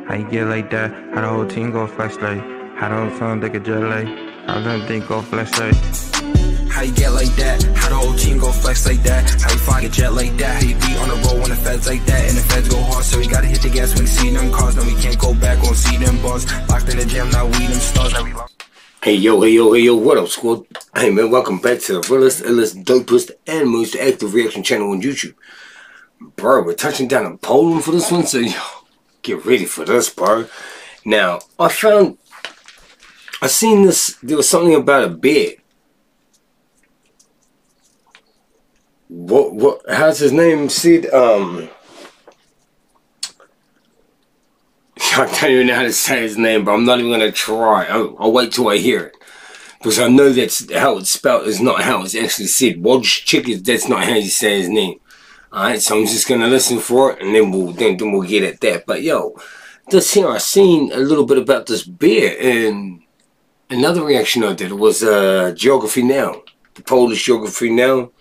How you get like that? How the whole team go flex like? How the whole phone take a jet like? How them think go flex like? How you get like that? How the whole team go flex like that? How you find a jet like that? How you be on the road when the feds like that? And the feds go hard, so we gotta hit the gas when we see them cars. Then we can't go back, won't see them bars. Locked in the gym, now we them stars. Now we lost. Hey yo, what up, squad? Hey man, welcome back to the realest, illest, dopest, and most active reaction channel on YouTube. Bro, we're touching down in Poland for this one, so yo, get ready for this, bro. Now, I seen this, there was something about a bear. How's his name, Sid? I don't even know how to say his name, but I'm not even gonna try. I'll wait till I hear it, because I know that's how it's spelled. Is not how it's actually said. Wojtek, that's not how you say his name. All right, so I'm just gonna listen for it, and then we'll get at that. But yo, this here I seen a little bit about this bear, and another reaction I did was Geography Now, the Polish Geography Now,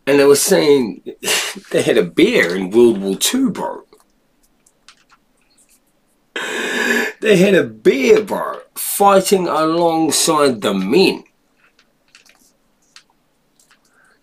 and they were saying they had a bear in World War II, bro. They had a bear, bro, fighting alongside the men.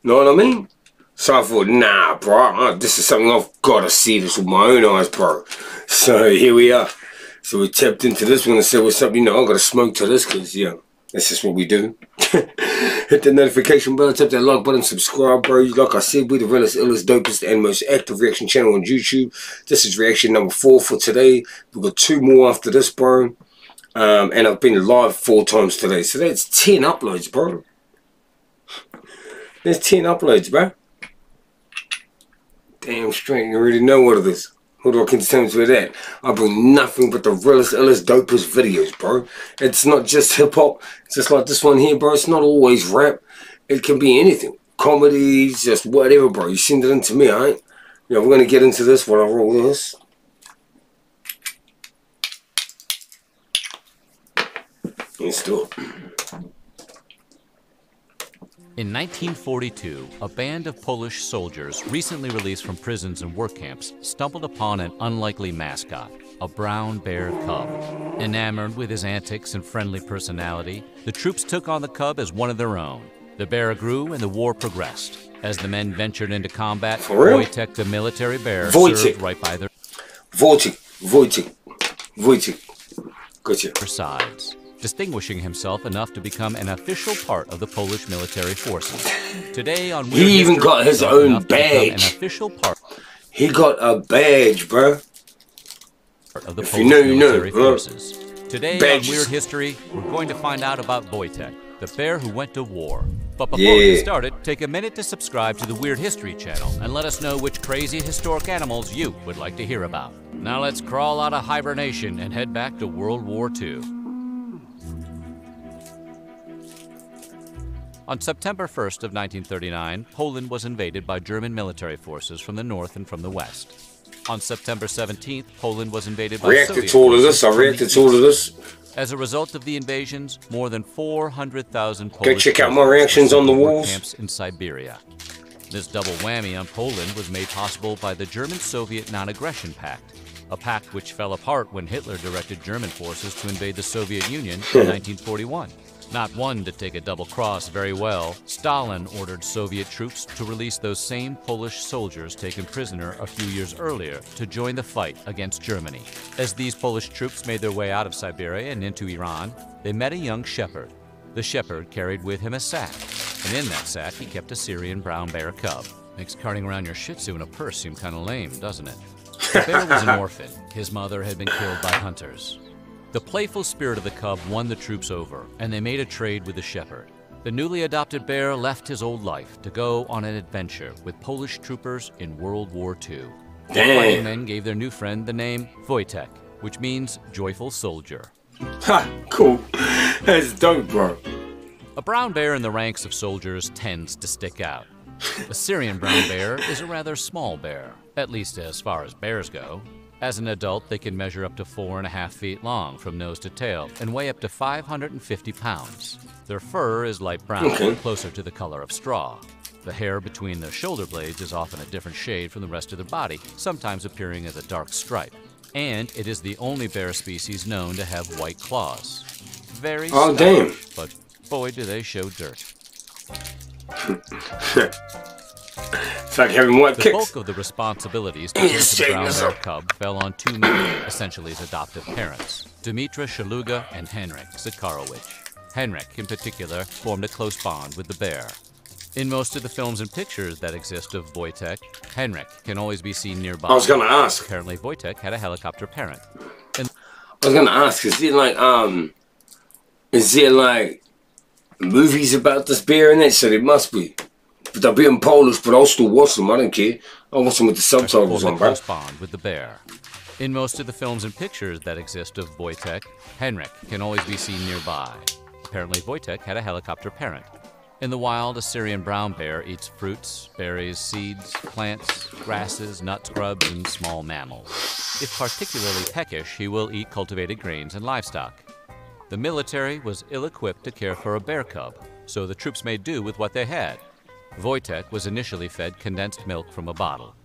Know what I mean? So I thought, nah, bro, this is something I've got to see this with my own eyes, bro. So here we are. So we tapped into this one and said, what's up? You know, I got to smoke to this because, yeah, that's just what we do. Hit the notification bell, tap that like button, subscribe, bro. Like I said, we're the realest, illest, dopest, and most active reaction channel on YouTube. This is reaction number 4 for today. We've got 2 more after this, bro. And I've been live 4 times today. So that's 10 uploads, bro. There's 10 uploads, bro. Damn straight, you already know what it is. HOODROK Entertainment with that. I bring nothing but the realest, illest, dopest videos, bro. It's not just hip-hop. It's just like this one here, bro. It's not always rap. It can be anything. Comedy, just whatever, bro. You send it in to me, alright? Yeah, we're going to get into this when I roll this. Let's do it. In 1942, a band of Polish soldiers recently released from prisons and work camps stumbled upon an unlikely mascot, a brown bear cub. Enamored with his antics and friendly personality, the troops took on the cub as one of their own. The bear grew and the war progressed. As the men ventured into combat, Wojtek, the military bear, served right by their Wojtek. Gotcha. Sides, distinguishing himself enough to become an official part of the Polish military forces. Today on he even got his own badge. An official part. He got a badge, bro. Of the Polish military forces. Today on Weird History, we're going to find out about Wojtek, the bear who went to war. But before we get started, take a minute to subscribe to the Weird History channel and let us know which crazy historic animals you would like to hear about. Now let's crawl out of hibernation and head back to World War II. On September 1st of 1939, Poland was invaded by German military forces from the north and from the west. On September 17th, Poland was invaded by Soviet forces. I reacted to all of this. As a result of the invasions, more than 400,000 Polish go check out my reactions on the walls. Camps in Siberia. This double whammy on Poland was made possible by the German-Soviet Non-Aggression Pact, a pact which fell apart when Hitler directed German forces to invade the Soviet Union in 1941. Not one to take a double cross very well, Stalin ordered Soviet troops to release those same Polish soldiers taken prisoner a few years earlier to join the fight against Germany. As these Polish troops made their way out of Siberia and into Iran, they met a young shepherd. The shepherd carried with him a sack, and in that sack he kept a Syrian brown bear cub. Makes carting around your Shih Tzu in a purse seem kind of lame, doesn't it? The bear was an orphan. His mother had been killed by hunters. The playful spirit of the cub won the troops over, and they made a trade with the shepherd. The newly adopted bear left his old life to go on an adventure with Polish troopers in World War II. The fighting men gave their new friend the name Wojtek, which means joyful soldier. Ha! Cool. That's dope, bro. A brown bear in the ranks of soldiers tends to stick out. A Syrian brown bear is a rather small bear, at least as far as bears go. As an adult, they can measure up to 4.5 feet long from nose to tail and weigh up to 550 pounds. Their fur is light brown, closer to the color of straw. The hair between their shoulder blades is often a different shade from the rest of their body, sometimes appearing as a dark stripe. And it is the only bear species known to have white claws. Very Oh, stylish, but boy, do they show dirt. It's like having white The kicks. bulk of the responsibilities to care for the brown bear cub fell on two men, essentially his adoptive parents, Dimitra Shaluga and Henrik Zakarowicz. Henrik, in particular, formed a close bond with the bear. In most of the films and pictures that exist of Wojtek, Henrik can always be seen nearby. I was gonna ask. Apparently, Wojtek had a helicopter parent. I was gonna ask, is there like movies about this bear in it? So there must be. But they'll be in Polish, but I'll still watch them. I don't care. I'll watch them with the subtitles on, bro. Close bond with the bear. In most of the films and pictures that exist of Wojtek, Henrik can always be seen nearby. Apparently, Wojtek had a helicopter parent. In the wild, a Syrian brown bear eats fruits, berries, seeds, plants, grasses, nut scrubs, and small mammals. If particularly peckish, he will eat cultivated grains and livestock. The military was ill-equipped to care for a bear cub, so the troops made do with what they had. Wojtek was initially fed condensed milk from a bottle.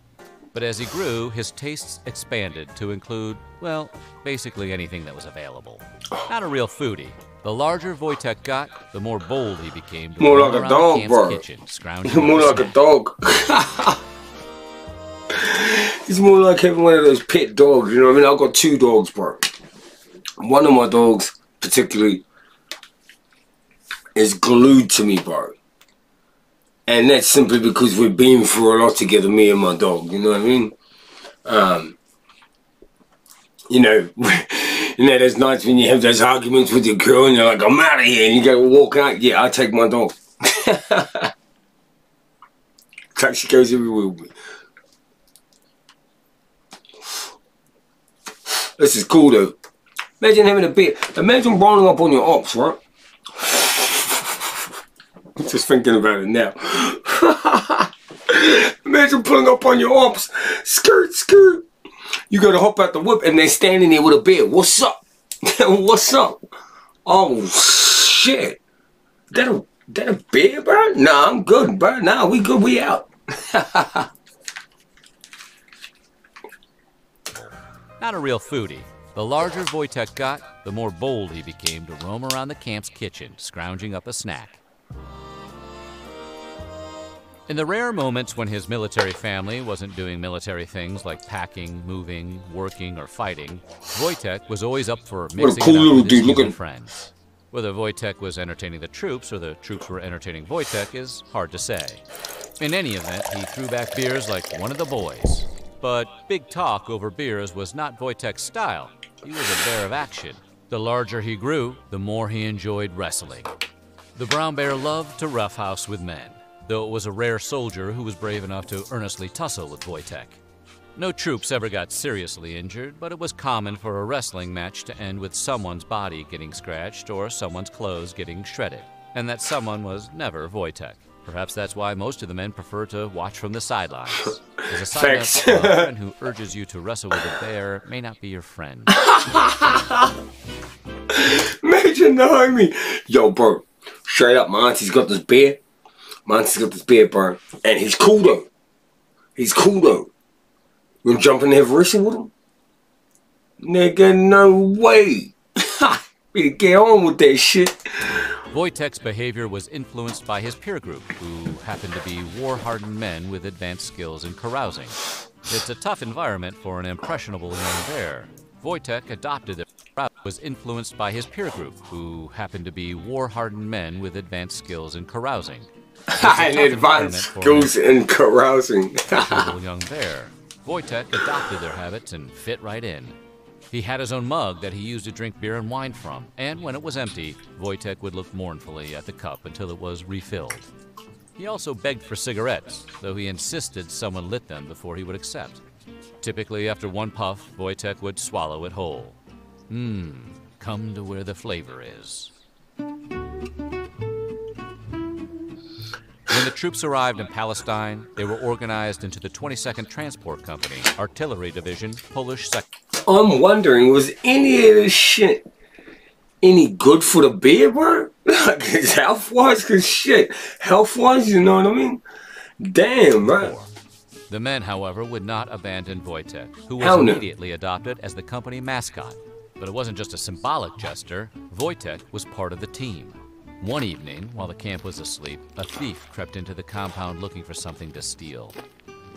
But as he grew, his tastes expanded to include, well, basically anything that was available. Not a real foodie. The larger Wojtek got, the more bold he became to More roam like a around dog, the camp's bro. kitchen, scrounging More for like a snack. dog. He's more like having one of those pet dogs, you know what I mean? I've got 2 dogs, bro. One of my dogs, particularly, is glued to me, bro. And that's simply because we've been through a lot together, me and my dog, you know what I mean? You know, those nights when you have those arguments with your girl and you're like, I'm out of here, and you go walk out, yeah, I take my dog. It's like she goes everywhere with me. This is cool though. Imagine having a beer. Imagine rolling up on your ops, right? I'm just thinking about it now. Imagine pulling up on your ops. Skirt, skirt. You gotta hop out the whip and they're standing there with a beer. What's up? What's up? Oh shit. That a beer, bro? Nah, I'm good, bro. Nah, we good, we out. Not a real foodie. The larger Wojtek got, the more bold he became to roam around the camp's kitchen, scrounging up a snack. In the rare moments when his military family wasn't doing military things like packing, moving, working, or fighting, Wojtek was always up for mixing cool it little up with his dude, look human at- friends. Whether Wojtek was entertaining the troops or the troops were entertaining Wojtek is hard to say. In any event, he threw back beers like one of the boys. But big talk over beers was not Wojtek's style. He was a bear of action. The larger he grew, the more he enjoyed wrestling. The brown bear loved to roughhouse with men, though it was a rare soldier who was brave enough to earnestly tussle with Wojtek. No troops ever got seriously injured, but it was common for a wrestling match to end with someone's body getting scratched or someone's clothes getting shredded, and that someone was never Wojtek. Perhaps that's why most of the men prefer to watch from the sidelines. As a side note, a friend who urges you to wrestle with a bear may not be your friend. Imagine the homie. Yo, bro. Straight up, my auntie's got this beer. My auntie's got this beer, bro. And he's cool, though. He's cool, though. You gonna jump in and have a wrestle with him? Nigga, no way. Better get on with that shit. Wojtek's behavior was influenced by his peer group, who happened to be war-hardened men with advanced skills in carousing. It's a tough environment for an impressionable young bear. Wojtek adopted it. Was influenced by his peer group, who happened to be war-hardened men with advanced skills in carousing. And advanced skills in carousing. Impressionable young bear. Wojtek adopted their habits and fit right in. He had his own mug that he used to drink beer and wine from, and when it was empty, Wojtek would look mournfully at the cup until it was refilled. He also begged for cigarettes, though he insisted someone lit them before he would accept. Typically, after one puff, Wojtek would swallow it whole. Come to where the flavor is. When the troops arrived in Palestine, they were organized into the 22nd Transport Company, Artillery Division, Polish Sector. I'm wondering, was any of this shit any good for the beer, bro? Like, health-wise? Because shit, health-wise, you know what I mean? Damn, bro. The men, however, would not abandon Wojtek, who was Hell no. immediately adopted as the company mascot. But it wasn't just a symbolic gesture. Wojtek was part of the team. One evening, while the camp was asleep, a thief crept into the compound looking for something to steal.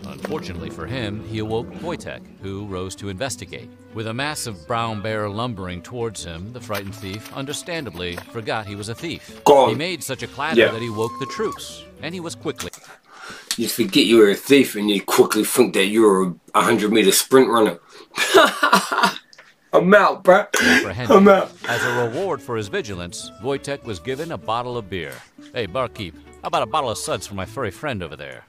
Unfortunately for him, he awoke Wojtek, who rose to investigate. With a massive brown bear lumbering towards him, the frightened thief, understandably, forgot he was a thief. He made such a clatter that he woke the troops, and he was quickly... You forget you were a thief and you quickly think that you were a 100-meter sprint runner. I'm out, bro. I'm out. As a reward for his vigilance, Wojtek was given a bottle of beer. Hey, barkeep, how about a bottle of suds for my furry friend over there?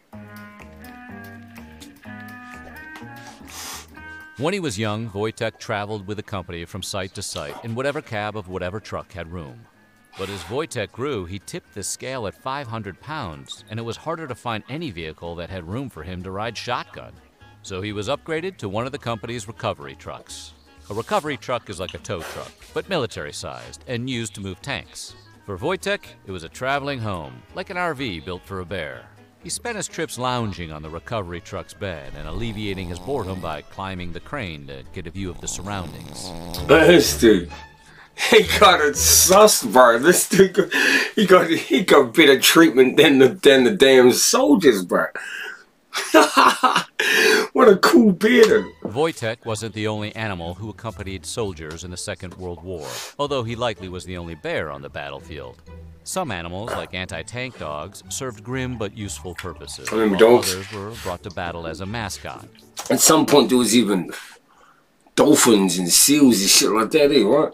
When he was young, Wojtek traveled with the company from site to site in whatever cab of whatever truck had room. But as Wojtek grew, he tipped the scale at 500 pounds, and it was harder to find any vehicle that had room for him to ride shotgun. So he was upgraded to one of the company's recovery trucks. A recovery truck is like a tow truck, but military-sized and used to move tanks. For Wojtek, it was a traveling home, like an RV built for a bear. He spent his trips lounging on the recovery truck's bed and alleviating his boredom by climbing the crane to get a view of the surroundings. This dude, he got it sus, bro. This dude, he got better treatment than the damn soldiers, bro. What a cool beard. Wojtek wasn't the only animal who accompanied soldiers in the Second World War, although he likely was the only bear on the battlefield. Some animals, like anti-tank dogs, served grim but useful purposes, while others were brought to battle as a mascot. At some point, there was even dolphins and seals and shit like that, right?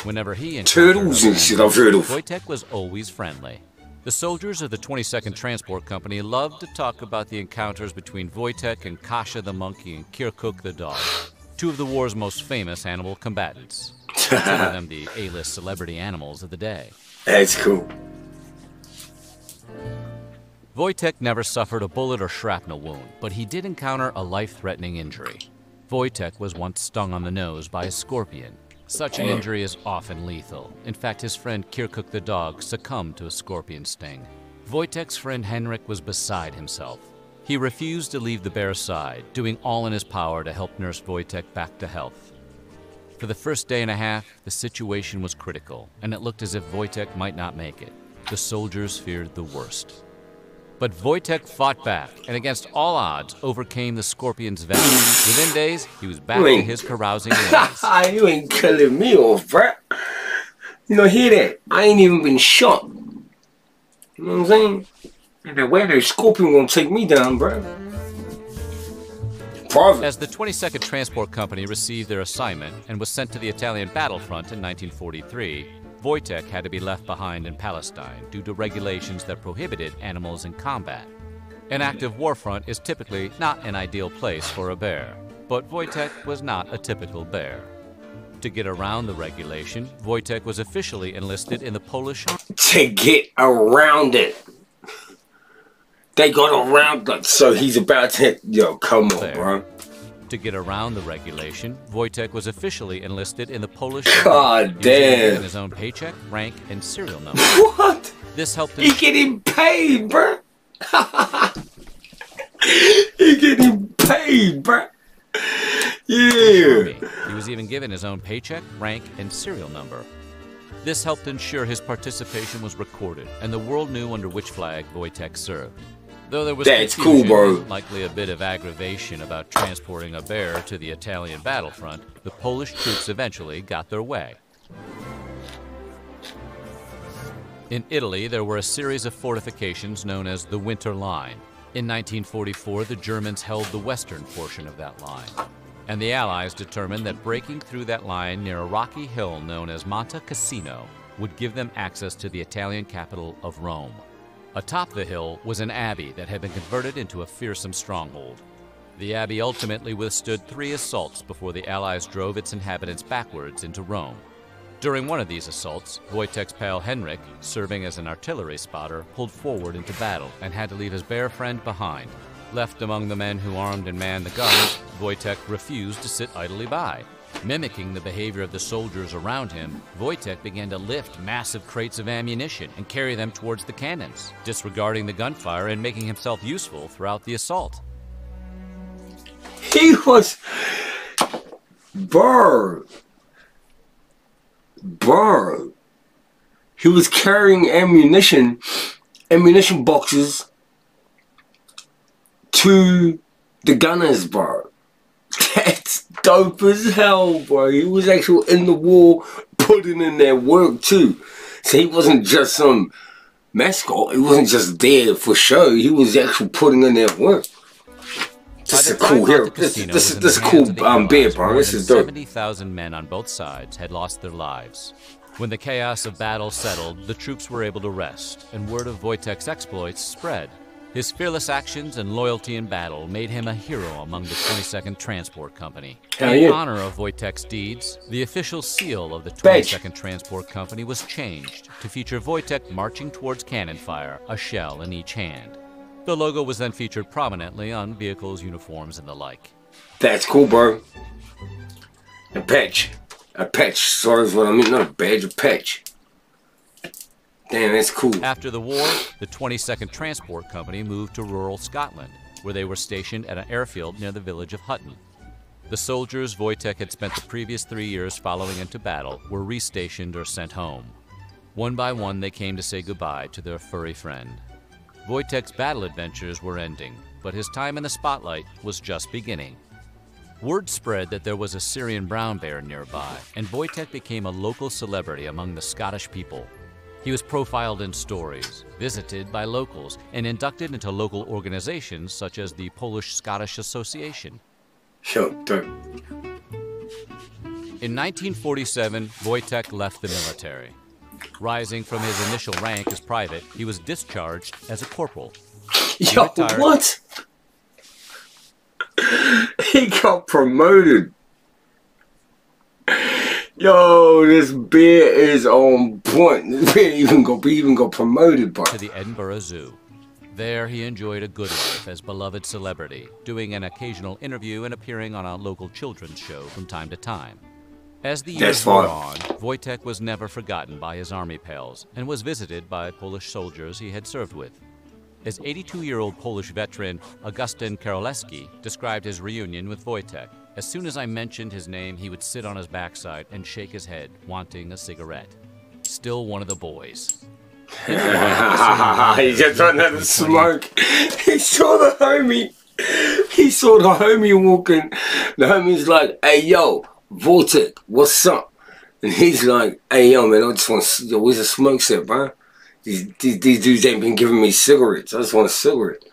Whenever he encountered turtles and shit, I've heard of. Wojtek was always friendly. The soldiers of the 22nd Transport Company loved to talk about the encounters between Wojtek and Kasia the monkey and Kirkuk the dog, two of the war's most famous animal combatants. Consider them the A-list celebrity animals of the day. That's cool. Wojtek never suffered a bullet or shrapnel wound, but he did encounter a life-threatening injury. Wojtek was once stung on the nose by a scorpion. Such an injury is often lethal. In fact, his friend Kirkuk the dog succumbed to a scorpion sting. Wojtek's friend Henrik was beside himself. He refused to leave the bear's side, doing all in his power to help nurse Wojtek back to health. For the first day and a half, the situation was critical, and it looked as if Wojtek might not make it. The soldiers feared the worst. But Wojtek fought back, and against all odds, overcame the scorpion's venom. Within days, he was back to his carousing ways. You ain't killing me off, bruh. You know, hear that? I ain't even been shot. You know what I'm saying? And the way the scorpion gonna take me down, bruh. As the 22nd Transport Company received their assignment and was sent to the Italian Battlefront in 1943, Wojtek had to be left behind in Palestine due to regulations that prohibited animals in combat. An active war front is typically not an ideal place for a bear, but Wojtek was not a typical bear. To get around the regulation, Wojtek was officially enlisted in the Polish... To get around it. They got around it, so he's about to... Yo, come on, bro. To get around the regulation, Wojtek was officially enlisted in the Polish... God damn. Given his own paycheck, rank, and serial number. What? This helped him... He getting paid, bro. He getting paid, bro. Yeah. He was even given his own paycheck, rank, and serial number. This helped ensure his participation was recorded, and the world knew under which flag Wojtek served. Though there was cool, bro. And likely a bit of aggravation about transporting a bear to the Italian battlefront, the Polish troops eventually got their way. In Italy, there were a series of fortifications known as the Winter Line. In 1944, the Germans held the western portion of that line, and the Allies determined that breaking through that line near a rocky hill known as Monte Cassino would give them access to the Italian capital of Rome. Atop the hill was an abbey that had been converted into a fearsome stronghold. The abbey ultimately withstood 3 assaults before the Allies drove its inhabitants backwards into Rome. During one of these assaults, Wojtek's pal Henrik, serving as an artillery spotter, pulled forward into battle and had to leave his bear friend behind. Left among the men who armed and manned the guns, Wojtek refused to sit idly by. Mimicking the behavior of the soldiers around him, Wojtek began to lift massive crates of ammunition and carry them towards the cannons, disregarding the gunfire and making himself useful throughout the assault. He was, bro. He was carrying ammunition boxes to the gunners, bro. That's dope as hell, bro. He was actually in the war, putting in their work too. So he wasn't just some mascot. He wasn't just there for show. He was actually putting in their work. This is a cool hero. This is a cool beer, bro. This is dope. 70,000 men on both sides had lost their lives. When the chaos of battle settled, the troops were able to rest, and word of Wojtek's exploits spread. His fearless actions and loyalty in battle made him a hero among the 22nd Transport Company. In honor of Wojtek's deeds, the official seal of the 22nd Transport Company was changed to feature Wojtek marching towards cannon fire, a shell in each hand. The logo was then featured prominently on vehicles, uniforms, and the like. That's cool, bro. A patch. A patch, sorry is what I mean. Not a badge, a patch. Damn, that's cool. After the war, the 22nd Transport Company moved to rural Scotland, where they were stationed at an airfield near the village of Hutton. The soldiers Wojtek had spent the previous 3 years following into battle were restationed or sent home. One by one, they came to say goodbye to their furry friend. Wojtek's battle adventures were ending, but his time in the spotlight was just beginning. Word spread that there was a Syrian brown bear nearby, and Wojtek became a local celebrity among the Scottish people. He was profiled in stories, visited by locals, and inducted into local organizations such as the Polish-Scottish Association. In 1947, Wojtek left the military. Rising from his initial rank as private, he was discharged as a corporal. Yo, what? He got promoted. Yo, this beer is on point. This beer even got promoted, bro. To the Edinburgh Zoo. There, he enjoyed a good life as beloved celebrity, doing an occasional interview and appearing on a local children's show from time to time. As the years wore on, Wojtek was never forgotten by his army pals and was visited by Polish soldiers he had served with. As 82-year-old Polish veteran Augustin Karolewski described his reunion with Wojtek, as soon as I mentioned his name, he would sit on his backside and shake his head, wanting a cigarette. Still one of the boys. He just ran out of smoke. He saw the homie. He saw the homie walking. The homie's like, "Hey, yo, Wojtek, what's up?" And he's like, "Hey, yo, man, I just want to, where's the smoke set, bro? These dudes ain't been giving me cigarettes. I just want a cigarette."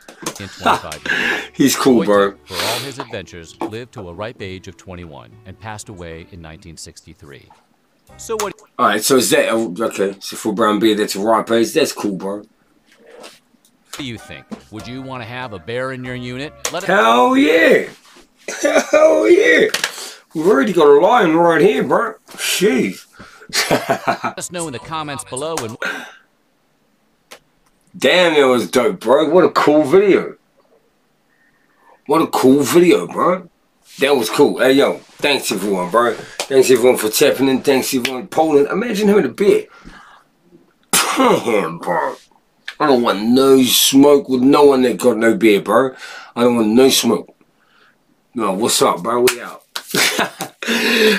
In 25 years. He's cool, Wojtek, bro. for all his adventures, lived to a ripe age of 21 and passed away in 1963. So what? Alright, so is that, okay, so for brown beer, that's a ripe age. That's cool, bro. What do you think? Would you want to have a bear in your unit? Hell yeah. Hell yeah. We've already got a lion right here, bro. Jeez. Let us know in the comments below. And damn, that was dope, bro. What a cool video. What a cool video, bro. That was cool. Hey, yo, thanks everyone, bro. Thanks everyone for tapping in. Thanks everyone in Poland. Imagine having a beer. Damn, bro. I don't want no smoke with no one that got no beer, bro. I don't want no smoke. No, what's up, bro? We out.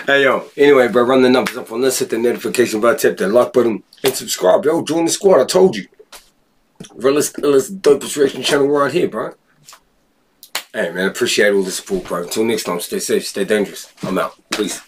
Hey, yo. Anyway, bro, run the numbers up on this. Hit the notification button, tap that like button, and subscribe, yo. Join the squad. I told you. Realest, dopest reaction channel right here, bro. Hey, man, appreciate all the support, bro. Until next time, stay safe, stay dangerous. I'm out. Peace.